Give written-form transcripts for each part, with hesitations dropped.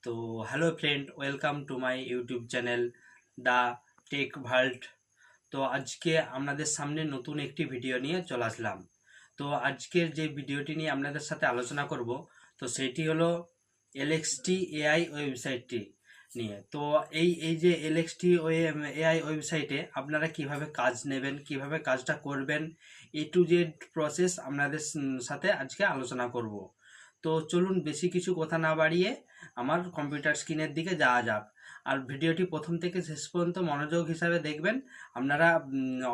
তো hello friend, welcome to my YouTube channel the Tech Vault. তো আজকে আপনাদের সামনে নতুন একটি ভিডিও নিয়ে চলে আসলাম। তো আজকের যে ভিডিওটি নিয়ে আপনাদের সাথে আলোচনা করব, তো সেটি হলো এলএক্সটি এআই ওয়েবসাইটটি নিয়ে। তো এই যে এলএক্সটি এআই ওয়েবসাইটে আপনারা কিভাবে কাজ নেবেন, কিভাবে কাজটা করবেন, টু জেড প্রসেস আপনাদের সাথে আজকে আলোচনা করব। তো চলুন বেশি কিছু কথা না বাড়িয়ে আমার কম্পিউটার স্ক্রিনের দিকে যাওয়া যাক। আর ভিডিওটি প্রথম থেকে শেষ পর্যন্ত মনোযোগ হিসাবে দেখবেন। আপনারা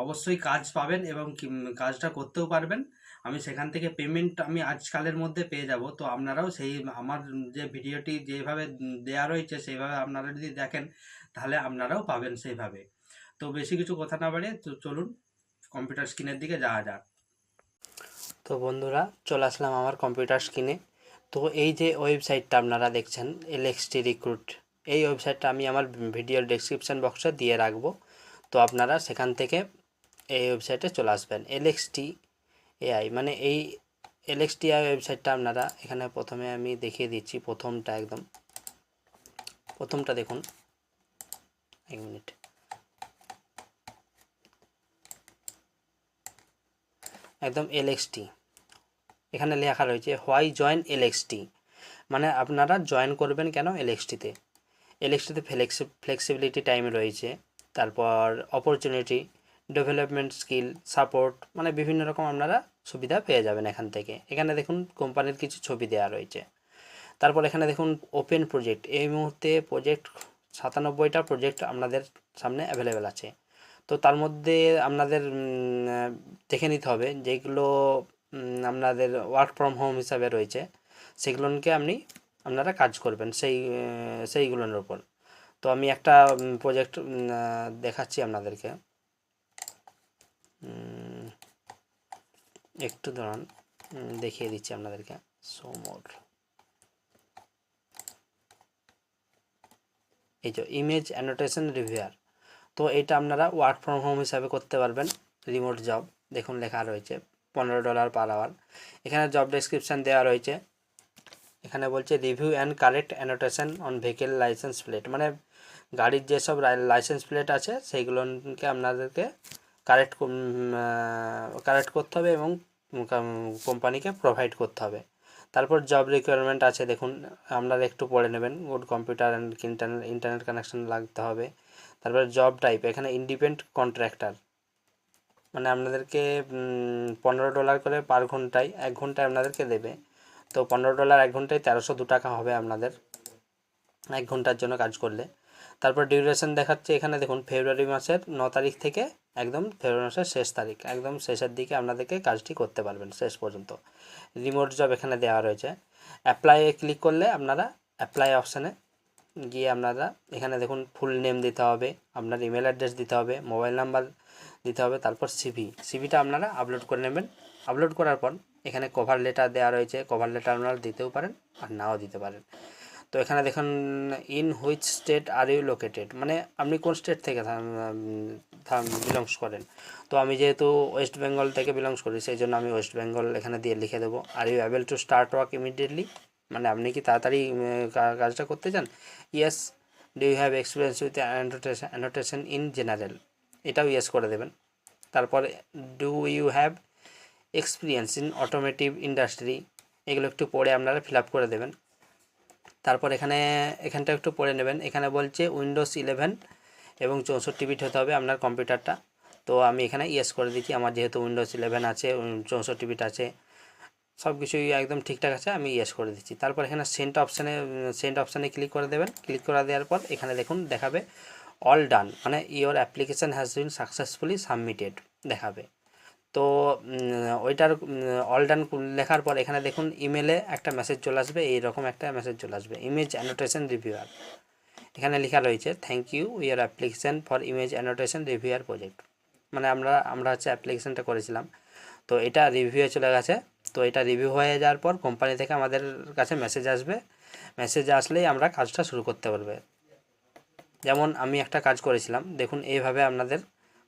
অবশ্যই কাজ পাবেন এবং কাজটা করতেও পারবেন। আমি সেখান থেকে পেমেন্ট আমি আজকালের মধ্যে পেয়ে যাব। তো আপনারাও সেই আমার যে ভিডিওটি যেভাবে দেয়া রয়েছে সেইভাবে আপনারা যদি দেখেন, তাহলে আপনারাও পাবেন সেইভাবে। তো বেশি কিছু কথা না বাড়িয়ে তো চলুন কম্পিউটার স্ক্রিনের দিকে যাওয়া যাক। তো বন্ধুরা, চলে আসলাম আমার কম্পিউটার স্ক্রিনে। তো এই যে ওয়েবসাইটটা আপনারা দেখছেন, এলএক্সটি রিক্রুট, এই ওয়েবসাইটটা আমি আমার ভিডিওর ডেসক্রিপশান বক্সে দিয়ে রাখবো। তো আপনারা সেখান থেকে এই ওয়েবসাইটে চলে আসবেন। এলএক্সটি এআই মানে এই এলএক্সটি এআই ওয়েবসাইটটা আপনারা এখানে প্রথমে আমি দেখিয়ে দিচ্ছি। প্রথমটা দেখুন, এক মিনিট। একদম এলএক্সটি এখানে লেখা রয়েছে হোয়াই জয়েন এলএক্সটি, মানে আপনারা জয়েন করবেন কেন এলএক্সটিতে। এলএক্সটিতে ফ্লেক্সিবিলিটি টাইম রয়েছে, তারপর অপরচুনিটি, ডেভেলপমেন্ট স্কিল, সাপোর্ট, মানে বিভিন্ন রকম আপনারা সুবিধা পেয়ে যাবেন এখান থেকে। এখানে দেখুন কোম্পানির কিছু ছবি দেওয়া রয়েছে। তারপর এখানে দেখুন ওপেন প্রজেক্ট, এই মুহূর্তে প্রজেক্ট 97টা প্রজেক্ট আপনাদের সামনে অ্যাভেলেবেল আছে। তো তার মধ্যে আপনাদের দেখে নিতে হবে যেগুলো আপনাদের ওয়ার্ক ফ্রম হোম হিসাবে রয়েছে, সেগুলোকে আপনারা কাজ করবেন সেইগুলোর ওপর। তো আমি একটা প্রজেক্ট দেখাচ্ছি আপনাদেরকে, একটু দাঁড়ান, দেখিয়ে দিচ্ছি আপনাদেরকে। শো মোড, এই যে ইমেজ অ্যানোটেশন রিভিউয়ার। তো এটা আপনারা ওয়ার্ক ফ্রম হোম হিসাবে করতে পারবেন, রিমোট জব। দেখুন লেখা রয়েছে $15 পার আওয়ার। এখানে জব ডেসক্রিপশান দেওয়া রয়েছে। এখানে বলছে review and correct annotation on vehicle licence plate, মানে গাড়ির যেসব লাইসেন্স প্লেট আছে সেইগুলোকে আপনাদেরকে কারেক্ট করতে হবে এবং কোম্পানিকে প্রোভাইড করতে হবে। তারপর জব রিকোয়ারমেন্ট আছে, দেখুন আপনারা একটু পড়ে নেবেন। Good computer and internet connection লাগতে হবে। তারপর জব টাইপ, এখানে ইন্ডিপেন্ডেন্ট কন্ট্রাক্টর, মানে আপনাদেরকে $15 করে পার ঘন্টায়, 1 ঘন্টায় আপনাদেরকে দেবে। তো $15 1 ঘন্টায় 1302 টাকা হবে আপনাদের 1 ঘন্টার জন্য কাজ করলে। তারপর ডিউরেশন দেখাচ্ছে এখানে দেখুন, ফেব্রুয়ারি মাসের 9 তারিখ থেকে একদম ফেব্রুয়ারি মাসের শেষ তারিখ, একদম শেষের দিকে আপনাদেরকে কাজটি করতে পারবেন শেষ পর্যন্ত। রিমোট জব এখানে দেওয়া রয়েছে। অ্যাপ্লাইয়ে ক্লিক করলে আপনারা অ্যাপ্লাই অপশানে গিয়ে আপনারা এখানে দেখুন ফুল নেম দিতে হবে, আপনার ইমেল অ্যাড্রেস দিতে হবে, মোবাইল নাম্বার দিতে হবে, তারপর সিভিটা আপনারা আপলোড করে নেবেন। আপলোড করার পর এখানে কভার লেটার দেওয়া রয়েছে, কভার লেটার আপনারা দিতেও পারেন আর নাও দিতে পারেন। তো এখানে দেখুন in which state are you located, মানে আপনি কোন স্টেট থেকে বিলংস করেন। তো আমি যেহেতু ওয়েস্ট বেঙ্গল থেকে বিলংস করি, সেই জন্য আমি ওয়েস্ট বেঙ্গল এখানে দিয়ে লিখে দেবো। Are you able to start work immediately, মানে আপনি কি তাড়াতাড়ি কাজটা করতে চান। Yes. Do you have experience with annotation in general, এটাও ইয়েস করে দেবেন। তারপর do you have experience in automotive industry, এগুলো একটু পড়ে আপনারা ফিল আপ করে দেবেন। তারপর এখানটা একটু পড়ে নেবেন। এখানে বলছে উইন্ডোজ 11 এবং 64 বিট হতে হবে আপনার কম্পিউটারটা। তো আমি এখানে ইয়েস করে দিচ্ছি, আমার যেহেতু উইন্ডোজ 11 আছে, 64 বিট আছে, সব কিছুই একদম ঠিকঠাক আছে, আমি ইয়েস করে দিচ্ছি। তারপর এখানে সেন্ড অপশানে ক্লিক করে দেবেন। ক্লিক করে দেওয়ার পর এখানে দেখুন দেখাবে অল ডান, মানে your application has been successfully submitted দেখাবে। তো ওইটার অল ডান লেখার পর এখানে দেখুন ইমেলে একটা মেসেজ চলে আসবে, এইরকম একটা মেসেজ চলে আসবে, ইমেজ অ্যানোটেশন রিভিউয়ার। এখানে লেখা রয়েছে thank you your application for image annotation reviewer project, মানে আমরা হচ্ছে অ্যাপ্লিকেশানটা করেছিলাম, তো এটা রিভিউয়ে চলে গেছে। তো এটা রিভিউ হয়ে যাওয়ার পর কোম্পানি থেকে আমাদের কাছে মেসেজ আসবে, মেসেজ আসলেই আমরা কাজটা শুরু করতে পারবে। যেমন আমি একটা কাজ করেছিলাম, দেখুন এইভাবে আপনাদের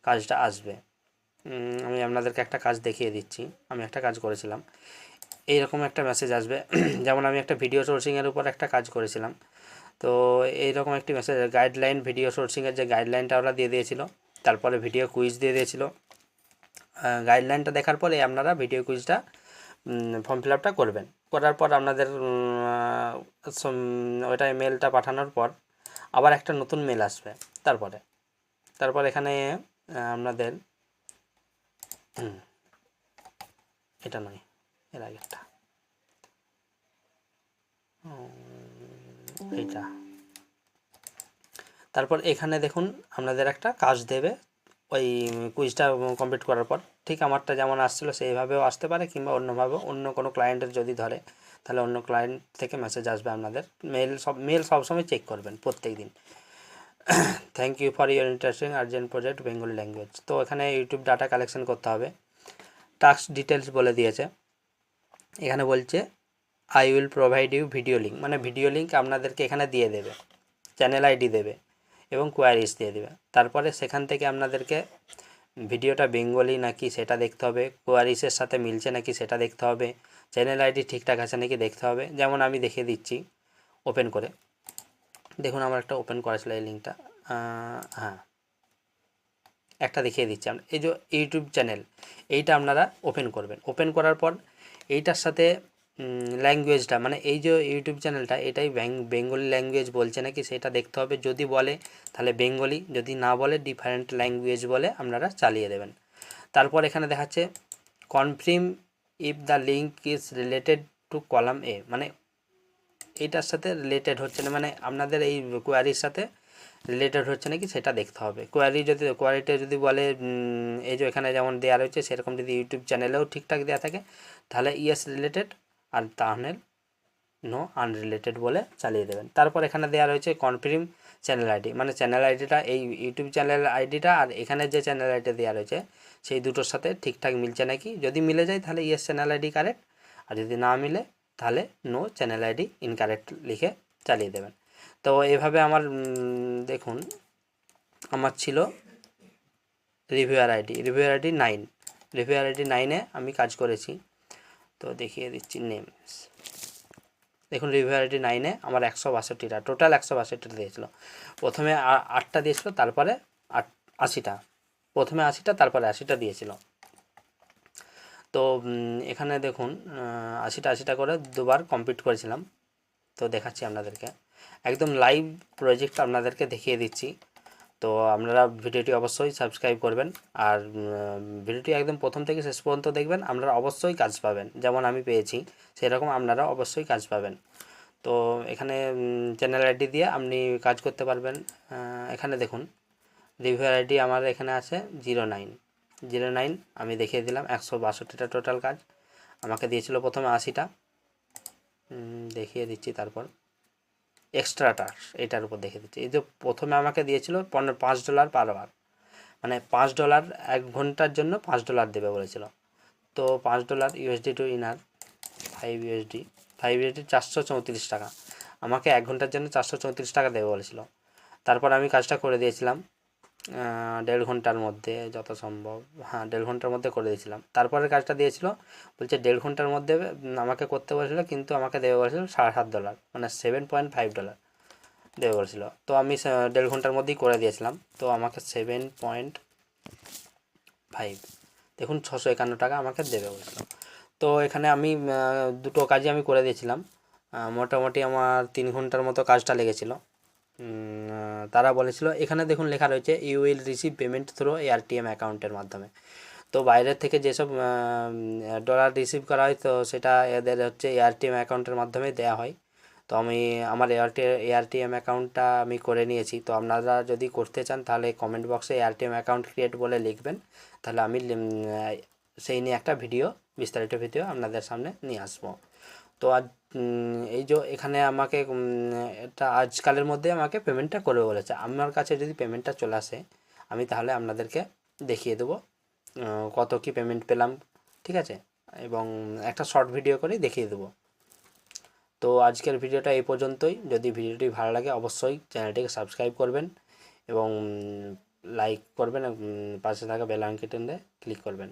কাজটা আসবে। আমি আপনাদেরকে একটা কাজ দেখিয়ে দিচ্ছি। আমি একটা কাজ করেছিলাম, এইরকম একটা মেসেজ আসবে। যেমন আমি একটা ভিডিও সোর্সিংয়ের উপর একটা কাজ করেছিলাম, তো এইরকম একটি মেসেজ গাইডলাইন, ভিডিও সোর্সিংয়ের যে গাইডলাইনটা ওরা দিয়ে দিয়েছিল, তারপরে ভিডিও কুইজ দিয়ে দিয়েছিল। গাইডলাইনটা দেখার পরে আপনারা ভিডিও কুইজটা ফর্ম ফিল আপটা করবেন। করার পর আপনাদের ওইটা মেলটা পাঠানোর পর আবার একটা নতুন মেল আসবে। তারপর এখানে আপনাদের এটা নয়, এর আগেরটা এইটা। তারপর এখানে দেখুন আপনাদের একটা কাজ দেবে ওই কুইজটা কমপ্লিট করার পর। ঠিক আমারটা যেমন আসছিলো সেইভাবেও আসতে পারে, কিংবা অন্যভাবেও অন্য কোনো ক্লায়েন্টের যদি ধরে তাহলে অন্য ক্লায়েন্ট থেকে মেসেজ আসবে আপনাদের। মেল সবসময় চেক করবেন প্রত্যেক দিন। Thank you for your interesting urgent project Bengali language. তো এখানে ইউটিউব ডাটা কালেকশন করতে হবে। টাস্ক ডিটেলস বলে দিয়েছে। এখানে বলছে I will provide you video link, মানে ভিডিও লিঙ্ক আপনাদেরকে এখানে দিয়ে দেবে, চ্যানেল আইডি দেবে এবং কোয়ারিজ দিয়ে দেবে। তারপরে সেখান থেকে আপনাদেরকে ভিডিওটা বেঙ্গলি নাকি সেটা দেখতে হবে, কোয়ারিজের সাথে মিলছে নাকি সেটা দেখতে হবে, চ্যানেল আইডি ঠিকঠাক আছে নাকি দেখতে হবে। যেমন আমি দেখিয়ে দিচ্ছি ওপেন করে, দেখুন আমার একটা ওপেন করা ছিল এই লিঙ্কটা। হ্যাঁ, একটা দেখিয়ে দিচ্ছি। এই যে ইউটিউব চ্যানেল, এইটা আপনারা ওপেন করবেন। ওপেন করার পর এইটার সাথে ল্যাঙ্গুয়েজটা, মানে এই যে ইউটিউব চ্যানেলটা এটাই বেঙ্গলি ল্যাঙ্গুয়েজ বলছে নাকি সেটা দেখতে হবে। যদি বলে তাহলে বেঙ্গলি, যদি না বলে ডিফারেন্ট ল্যাঙ্গুয়েজ বলে আপনারা চালিয়ে দেবেন। তারপর এখানে দেখাচ্ছে confirm if the link is related to column এ, মানে এইটার সাথে রিলেটেড হচ্ছে না, মানে আপনাদের এই কোয়ারির সাথে রিলেটেড হচ্ছে নাকি সেটা দেখতে হবে। কোয়ারিটা যদি বলে এই যে এখানে যেমন দেওয়া রয়েছে সেরকম যদি ইউটিউব চ্যানেলেও ঠিকঠাক দেওয়া থাকে তাহলে ইয়েস রিলেটেড, আর তাহলে নো আনরিলেটেড বলে চালিয়ে দেবেন। তারপর এখানে দেওয়া রয়েছে কনফার্ম চ্যানেল আইডি, মানে চ্যানেল আইডিটা এই ইউটিউব চ্যানেল আইডিটা আর এখানে যে চ্যানেল আইডি দেওয়া রয়েছে সেই দুটোর সাথে ঠিকঠাক মিলছে নাকি। যদি মিলে যায় তাহলে ইয়েস চ্যানেল আইডি কারেক্ট, আর যদি না মিলে তাহলে নো চ্যানেল আইডি ইনকারেক্ট লিখে চালিয়ে দেবেন। তো এভাবে আমার দেখুন আমার ছিল রিভিউয়ার আইডি 9, রিভিউয়ার আইডি 9-এ আমি কাজ করেছি। তো দেখিয়ে দিচ্ছি নেমস, দেখুন রিভিউয়ার আইডি 9-এ আমার 162টা, টোটাল 162টা দিয়েছিল। প্রথমে 8টা দিয়েছিল, তারপরে 80টা, প্রথমে 80টা তারপরে 80টা দিয়েছিল। তো এখানে দেখুন 80টা করে দুবার কমপ্লিট করেছিলাম। তো দেখাচ্ছি আপনাদেরকে একদম লাইভ প্রজেক্ট আপনাদেরকে দেখিয়ে দিচ্ছি। তো আপনারা ভিডিওটি অবশ্যই সাবস্ক্রাইব করবেন, আর ভিডিওটি একদম প্রথম থেকে শেষ পর্যন্ত দেখবেন, আপনারা অবশ্যই কাজ পাবেন। যেমন আমি পেয়েছি সেরকম আপনারা অবশ্যই কাজ পাবেন। তো এখানে চ্যানেল আইডি দিয়ে আপনি কাজ করতে পারবেন। এখানে দেখুন রিভিউয়ার আইডি আমার এখানে আছে 09, আমি দেখিয়ে দিলাম 162টা টোটাল কাজ আমাকে দিয়েছিল। প্রথমে 80টা দেখিয়ে দিচ্ছি, তারপর এক্সট্রা টাস্ক এটার উপর দেখিয়ে দিচ্ছি। এই যে প্রথমে আমাকে দিয়েছিল $5 পার আওয়ার, মানে $5 1 ঘন্টার জন্য $5 দেবে বলেছিল। তো $5 ইউএসডি টু ইনার 5 USD 434 টাকা, আমাকে 1 ঘন্টার জন্য 434 টাকা দেবে বলেছিল। তারপর আমি কাজটা করে দিয়েছিলাম 1.5 ঘন্টার মধ্যে যত সম্ভব, হ্যাঁ 1.5 ঘন্টার মধ্যে করে দিয়েছিলাম। তারপরের কাজটা দিয়েছিল বলছে 1.5 ঘন্টার মধ্যে আমাকে করতে বলেছিল, কিন্তু আমাকে দেবে বলেছিল $7.5, মানে $7.5 দেবে বলেছিল। তো আমি 1.5 ঘন্টার মধ্যেই করে দিয়েছিলাম। তো আমাকে 7.5, দেখুন 651 টাকা আমাকে দেবে বলেছিল। তো এখানে আমি দুটো কাজই আমি করে দিয়েছিলাম। মোটামুটি আমার 3 ঘন্টার মতো কাজটা লেগেছিল। তারা বলেছিল এখানে দেখুন লেখা রয়েছে you will receive payment through ARTM অ্যাকাউন্টের মাধ্যমে। তো বাইরের থেকে যেসব ডলার রিসিভ করা হয় তো সেটা এদের হচ্ছে এআরটিএম অ্যাকাউন্টের মাধ্যমে দেওয়া হয়। তো আমি আমার এআরটিএম অ্যাকাউন্টটা আমি করে নিয়েছি। তো আপনারা যদি করতে চান তাহলে কমেন্ট বক্সে এআরটিএম অ্যাকাউন্ট ক্রিয়েট বলে লিখবেন, তাহলে আমি সেই নিয়ে একটা বিস্তারিত ভিডিও আপনাদের সামনে নিয়ে আসবো। তো আজ এই যে এখানে আমাকে এটা আজকালের মধ্যে আমাকে পেমেন্টটা করবে বলেছে। আমার কাছে যদি পেমেন্টটা চলে আসে আমি তাহলে আপনাদেরকে দেখিয়ে দেবো কত কি পেমেন্ট পেলাম, ঠিক আছে, এবং একটা শর্ট ভিডিও করেই দেখিয়ে দেবো। তো আজকের ভিডিওটা এই পর্যন্তই। যদি ভিডিওটি ভালো লাগে অবশ্যই চ্যানেলটিকে সাবস্ক্রাইব করবেন এবং লাইক করবেন, পাশে থাকা বেল আইকনটিতে ক্লিক করবেন।